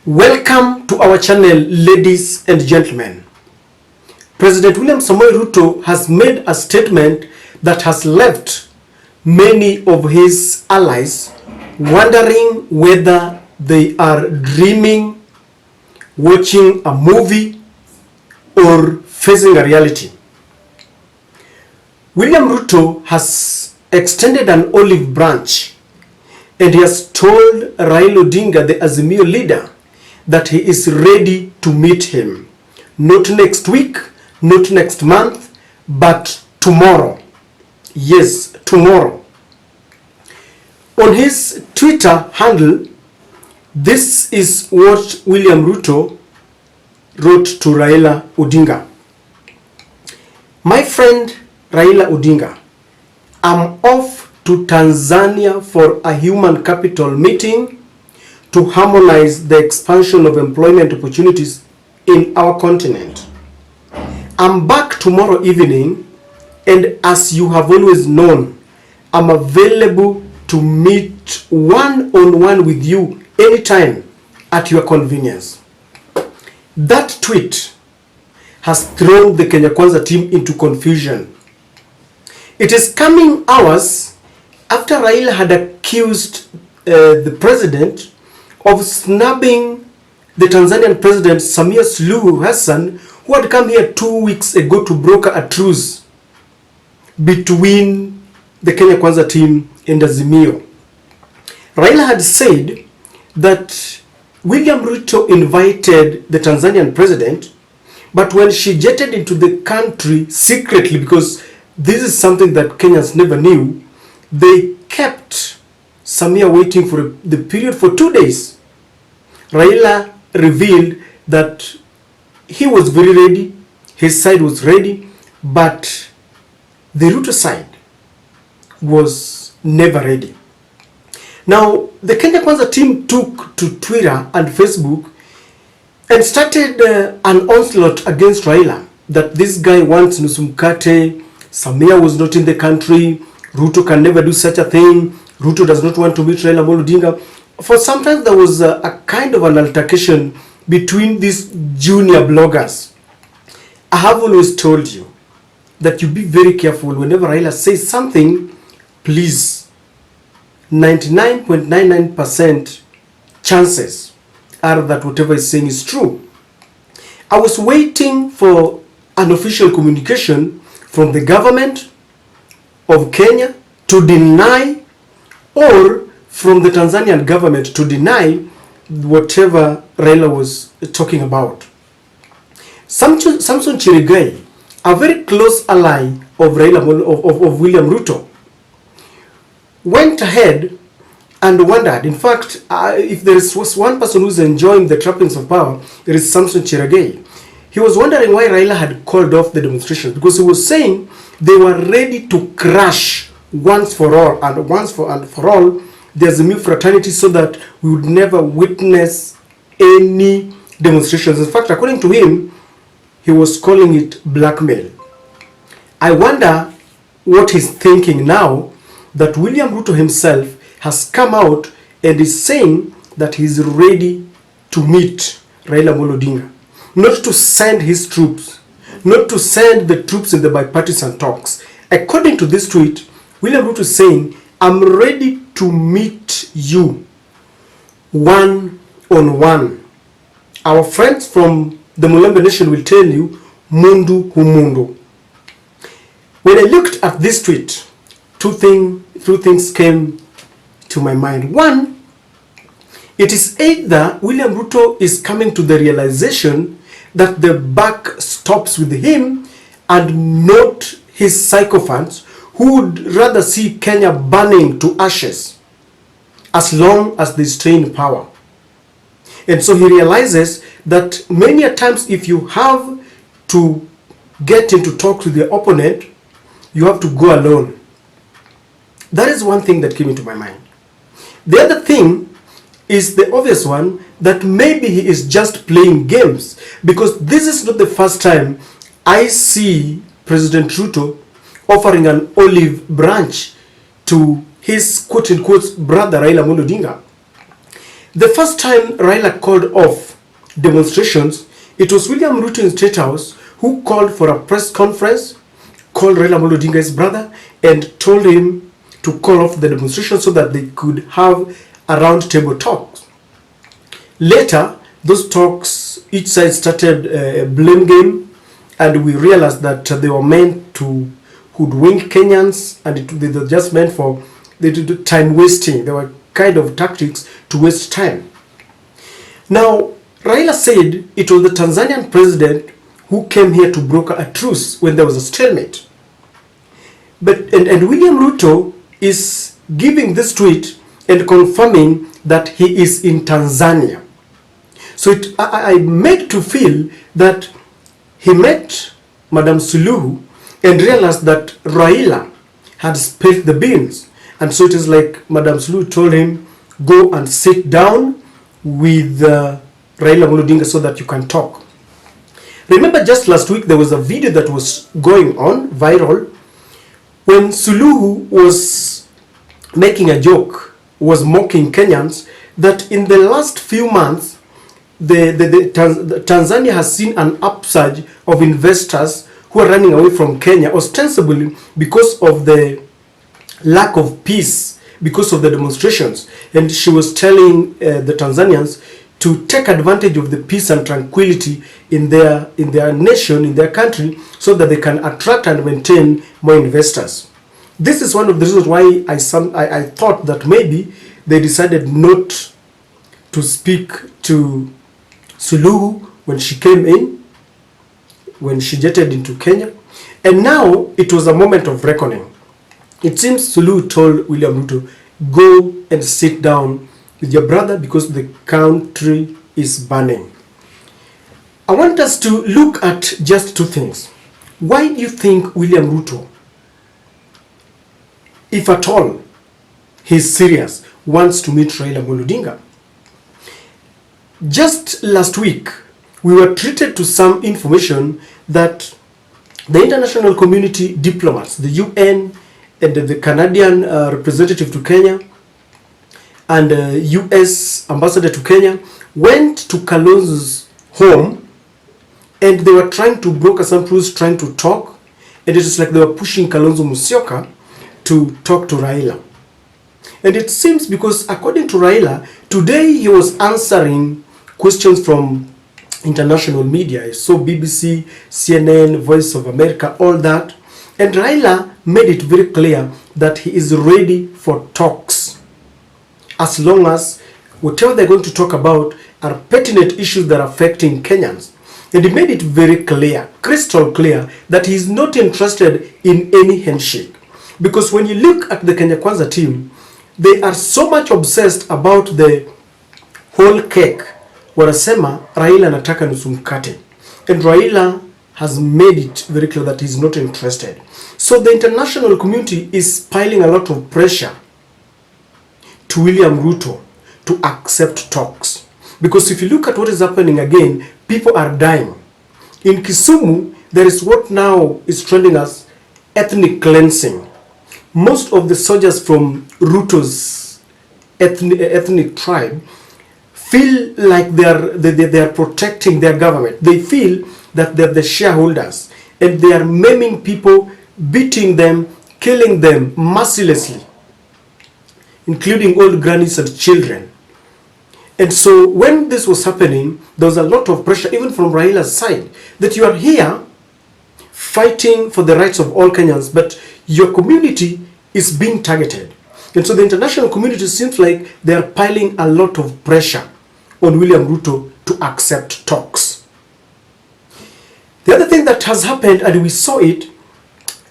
Welcome to our channel, ladies and gentlemen. President William Samoei Ruto has made a statement that has left many of his allies wondering whether they are dreaming, watching a movie, or facing a reality. William Ruto has extended an olive branch and he has told Raila Odinga, the Azimio leader, that he is ready to meet him. Not next week, not next month, but tomorrow. Yes, tomorrow. On his Twitter handle, this is what William Ruto wrote to Raila Odinga. My friend Raila Odinga, I'm off to Tanzania for a human capital meeting to harmonize the expansion of employment opportunities in our continent. I'm back tomorrow evening, and as you have always known, I'm available to meet one-on-one with you anytime at your convenience. That tweet has thrown the Kenya Kwanza team into confusion. It is coming hours after Raila had accused the president of snubbing the Tanzanian president Samia Suluhu Hassan, who had come here 2 weeks ago to broker a truce between the Kenya Kwanza team and Azimio. Raila had said that William Ruto invited the Tanzanian president, but when she jetted into the country secretly, because this is something that Kenyans never knew, they kept Samia waiting for the period for 2 days. Raila revealed that he was very ready, his side was ready, but the Ruto side was never ready. Now, the Kenya Kwanza team took to Twitter and Facebook and started an onslaught against Raila, that this guy wants nusu mkate, Samia was not in the country, Ruto can never do such a thing, Ruto does not want to meet Raila Odinga. For some time there was a kind of an altercation between these junior bloggers. I have always told you that you be very careful whenever Raila says something. Please, 99.99% chances are that whatever he's saying is true. I was waiting for an official communication from the government of Kenya to deny, or from the Tanzanian government to deny whatever Raila was talking about. Samson Chirigai, a very close ally of William Ruto, went ahead and wondered. In fact, if there was one person who's enjoying the trappings of power, it is Samson Chirigai. He was wondering why Raila had called off the demonstrations, because he was saying they were ready to crash once for all, and once for all there's a new fraternity, so that we would never witness any demonstrations. In fact, according to him, he was calling it blackmail. I wonder what he's thinking now that William Ruto himself has come out and is saying that he's ready to meet Raila Odinga. Not to send his troops, not to send the troops in the bipartisan talks. According to this tweet, William Ruto is saying, I'm ready to meet you one-on-one. Our friends from the Mulembe Nation will tell you, mundu humundu. When I looked at this tweet, two things came to my mind. One, it is either William Ruto is coming to the realization that the buck stops with him and not his sycophants, who would rather see Kenya burning to ashes as long as they stay in power. And so he realizes that many a times if you have to get into talks with the opponent, you have to go alone. That is one thing that came into my mind. The other thing is the obvious one, that maybe he is just playing games, because this is not the first time I see President Ruto offering an olive branch to his quote-unquote brother Raila Odinga. The first time Raila called off demonstrations, it was William Ruto in Statehouse who called for a press conference, called Raila Amolo Odinga's brother, and told him to call off the demonstration so that they could have a round table talk. Later, those talks, each side started a blame game, and we realized that they were meant to hoodwink Kenyans, and they were just meant for time wasting. They were kind of tactics to waste time. Now, Raila said it was the Tanzanian president who came here to broker a truce when there was a stalemate. But and William Ruto is giving this tweet and confirming that he is in Tanzania. So I made to feel that he met Madam Suluhu and realized that Raila had spilled the beans. And so it is like Madam Suluhu told him, go and sit down with Raila Amolo Odinga so that you can talk. Remember just last week there was a video that was going on, viral, when Suluhu was making a joke, was mocking Kenyans, that in the last few months, Tanzania has seen an upsurge of investors who are running away from Kenya, ostensibly because of the lack of peace, because of the demonstrations. And she was telling the Tanzanians to take advantage of the peace and tranquility in their nation, in their country, so that they can attract and maintain more investors. This is one of the reasons why I thought that maybe they decided not to speak to Suluhu when she came in, when she jetted into Kenya. And now it was a moment of reckoning. It seems Suluhu told William Ruto, go and sit down with your brother because the country is burning. I want us to look at just two things. Why do you think William Ruto, if at all he's serious, wants to meet Raila Amolo Odinga? Just last week, we were treated to some information that the international community diplomats, the UN and the Canadian representative to Kenya and US ambassador to Kenya, went to Kalonzo's home, and they were trying to broker some truths, trying to talk, and it is like they were pushing Kalonzo Musyoka to talk to Raila. And it seems because according to Raila, today he was answering questions from international media. So BBC, CNN, Voice of America, all that. And Raila made it very clear that he is ready for talks, as long as whatever they're going to talk about are pertinent issues that are affecting Kenyans. And he made it very clear, crystal clear, that he is not interested in any handshake. Because when you look at the Kenya Kwanza team, they are so much obsessed about the whole cake. Wanasema Raila anataka nusu mkate. And Raila has made it very clear that he's not interested. So the international community is piling a lot of pressure to William Ruto to accept talks. Because if you look at what is happening again, people are dying. In Kisumu, there is what now is trending as ethnic cleansing. Most of the soldiers from Ruto's ethnic tribe feel like they are protecting their government. They feel that they're the shareholders, and they are maiming people, beating them, killing them mercilessly, including old grannies and children. And so when this was happening, there was a lot of pressure, even from Raila's side, that you are here fighting for the rights of all Kenyans, but your community is being targeted. And so the international community seems like they are piling a lot of pressure on William Ruto to accept talks. The other thing that has happened, and we saw it,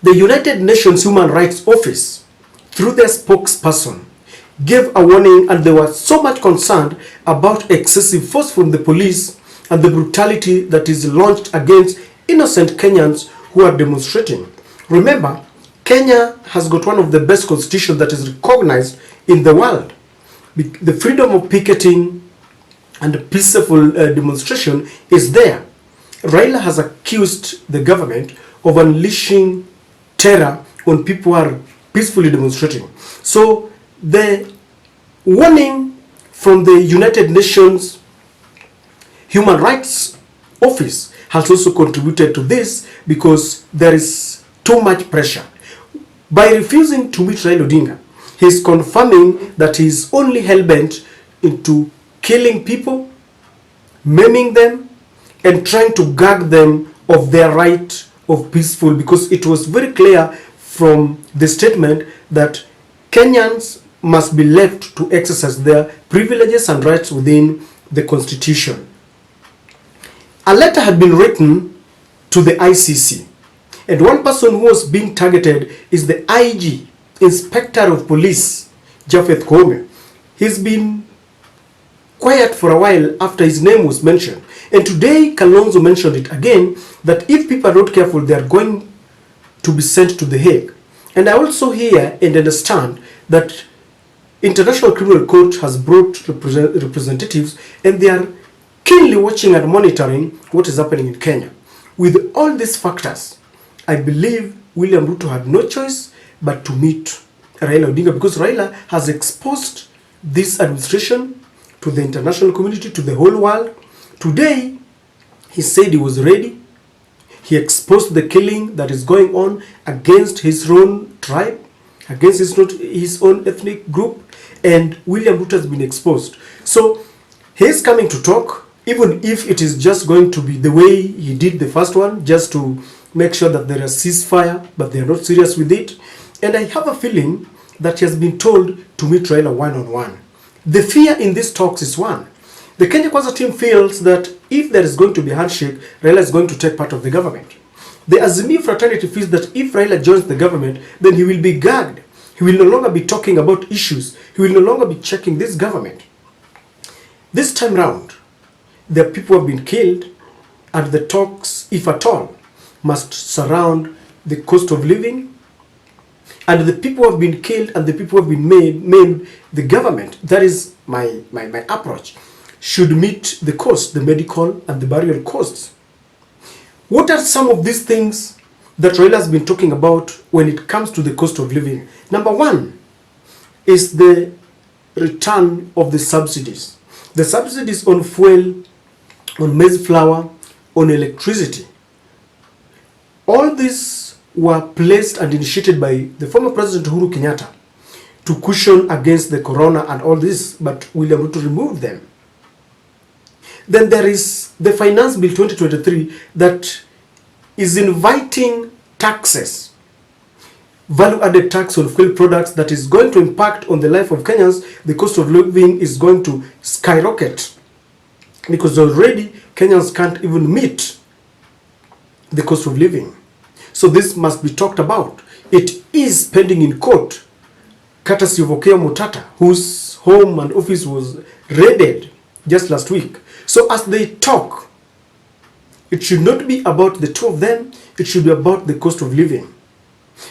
the United Nations Human Rights Office, through their spokesperson, gave a warning, and they were so much concerned about excessive force from the police and the brutality that is launched against innocent Kenyans who are demonstrating. Remember, Kenya has got one of the best constitutions that is recognized in the world. The freedom of picketing and peaceful demonstration is there. Raila has accused the government of unleashing terror on people who are peacefully demonstrating. So the warning from the United Nations Human Rights Office has also contributed to this, because there is too much pressure. By refusing to meet Raila Odinga, he is confirming that he is only hell-bent into killing people, maiming them, and trying to gag them of their right of peaceful, because it was very clear from the statement that Kenyans must be left to exercise their privileges and rights within the constitution. A letter had been written to the ICC, and one person who was being targeted is the IG, Inspector of Police, Japheth Koome. He's been quiet for a while after his name was mentioned. And today, Kalonzo mentioned it again, that if people are not careful, they are going to be sent to The Hague. And I also hear and understand that International Criminal Court has brought representatives, and they are keenly watching and monitoring what is happening in Kenya. With all these factors, I believe William Ruto had no choice but to meet Raila Odinga, because Raila has exposed this administration to the international community, to the whole world. Today, he said he was ready. He exposed the killing that is going on against his own tribe, against his own ethnic group, and William Ruto has been exposed. So he's coming to talk, even if it is just going to be the way he did the first one, just to make sure that there is ceasefire, but they are not serious with it. And I have a feeling that he has been told to meet Raila one-on-one. The fear in these talks is one. The Kenya Kwanza team feels that if there is going to be a handshake, Raila is going to take part of the government. The Azimio fraternity feels that if Raila joins the government, then he will be gagged. He will no longer be talking about issues. He will no longer be checking this government. This time round, the people who have been killed, and the talks, if at all, must surround the cost of living, and the people who have been killed and the people who have been maimed, the government, that is my approach, should meet the cost, the medical and the burial costs. What are some of these things that Raila has been talking about when it comes to the cost of living? Number one is the return of the subsidies. The subsidies on fuel, on maize flour, on electricity. All these were placed and initiated by the former President Uhuru Kenyatta to cushion against the corona and all this, but William Ruto removed them. Then there is the Finance Bill 2023 that is inviting taxes, value-added tax on fuel products, that is going to impact on the life of Kenyans. The cost of living is going to skyrocket, because already Kenyans can't even meet the cost of living. So this must be talked about. It is pending in court, courtesy of Okeya Mutata, whose home and office was raided just last week. So as they talk, it should not be about the two of them, it should be about the cost of living.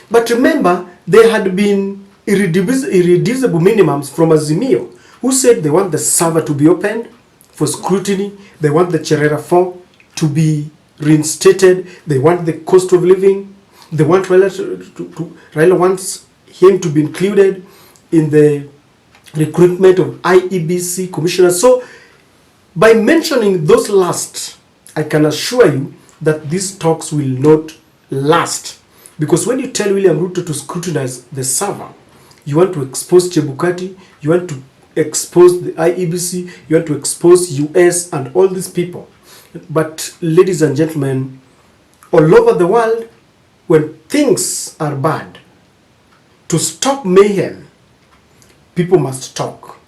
But remember, there had been irreducible minimums from Azimio, who said they want the server to be opened for scrutiny, they want the Cherera 4 to be reinstated, they want the cost of living, they want Raila wants him to be included in the recruitment of IEBC commissioners. So by mentioning those last, I can assure you that these talks will not last. Because when you tell William Ruto to scrutinize the server, you want to expose Chebukati, you want to expose the IEBC, you want to expose US and all these people. But ladies and gentlemen, all over the world, when things are bad, to stop mayhem, people must talk.